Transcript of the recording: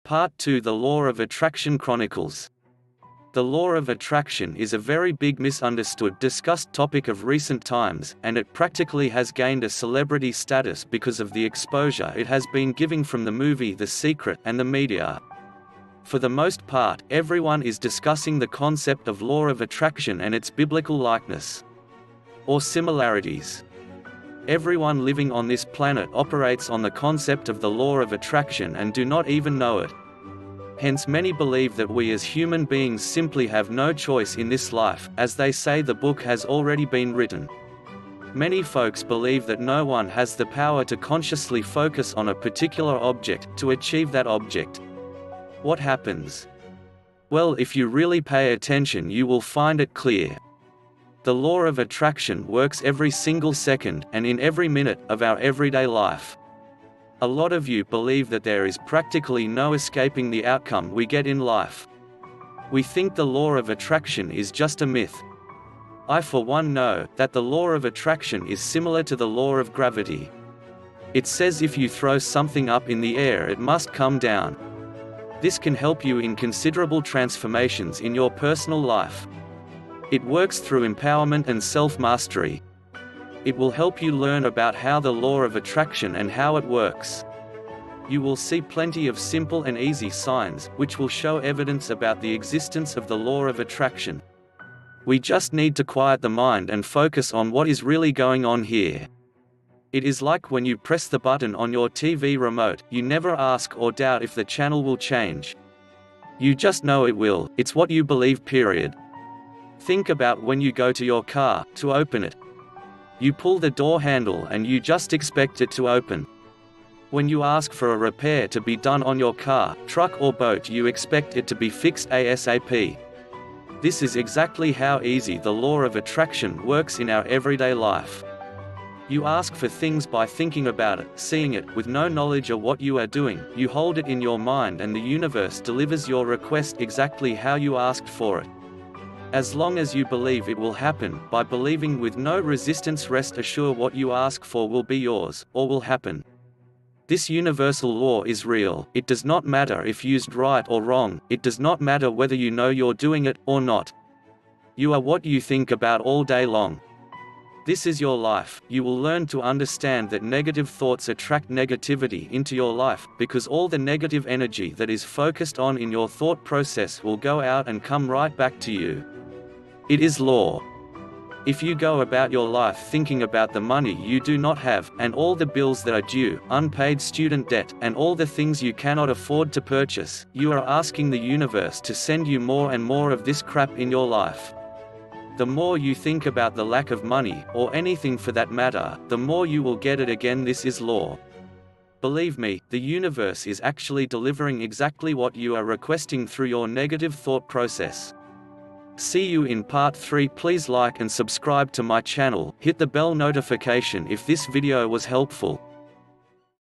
Part 2: The Law of Attraction Chronicles. The law of attraction is a very big misunderstood, discussed topic of recent times, and it practically has gained a celebrity status because of the exposure it has been giving from the movie The Secret and the media. For the most part, everyone is discussing the concept of law of attraction and its biblical likeness or similarities. Everyone living on this planet operates on the concept of the law of attraction and do not even know it. Hence many believe that we as human beings simply have no choice in this life, as they say the book has already been written. Many folks believe that no one has the power to consciously focus on a particular object, to achieve that object. What happens? Well, if you really pay attention you will find it clear. The law of attraction works every single second, and in every minute, of our everyday life. A lot of you believe that there is practically no escaping the outcome we get in life. We think the law of attraction is just a myth. I for one know that the law of attraction is similar to the law of gravity. It says if you throw something up in the air it must come down. This can help you in considerable transformations in your personal life. It works through empowerment and self-mastery. It will help you learn about how the law of attraction and how it works. You will see plenty of simple and easy signs, which will show evidence about the existence of the law of attraction. We just need to quiet the mind and focus on what is really going on here. It is like when you press the button on your TV remote, you never ask or doubt if the channel will change. You just know it will. It's what you believe, period. Think about when you go to your car to open it. You pull the door handle and you just expect it to open. When you ask for a repair to be done on your car, truck or boat, you expect it to be fixed ASAP. This is exactly how easy the law of attraction works in our everyday life. You ask for things by thinking about it, seeing it, with no knowledge of what you are doing. You hold it in your mind and the universe delivers your request exactly how you asked for it. As long as you believe it will happen, by believing with no resistance, rest assured what you ask for will be yours, or will happen. This universal law is real. It does not matter if used right or wrong, it does not matter whether you know you're doing it or not. You are what you think about all day long. This is your life. You will learn to understand that negative thoughts attract negativity into your life, because all the negative energy that is focused on in your thought process will go out and come right back to you. It is law. If you go about your life thinking about the money you do not have, and all the bills that are due, unpaid student debt, and all the things you cannot afford to purchase, you are asking the universe to send you more and more of this crap in your life. The more you think about the lack of money, or anything for that matter, the more you will get it again. This is law. Believe me, the universe is actually delivering exactly what you are requesting through your negative thought process. See you in part 3. Please like and subscribe to my channel, hit the bell notification if this video was helpful.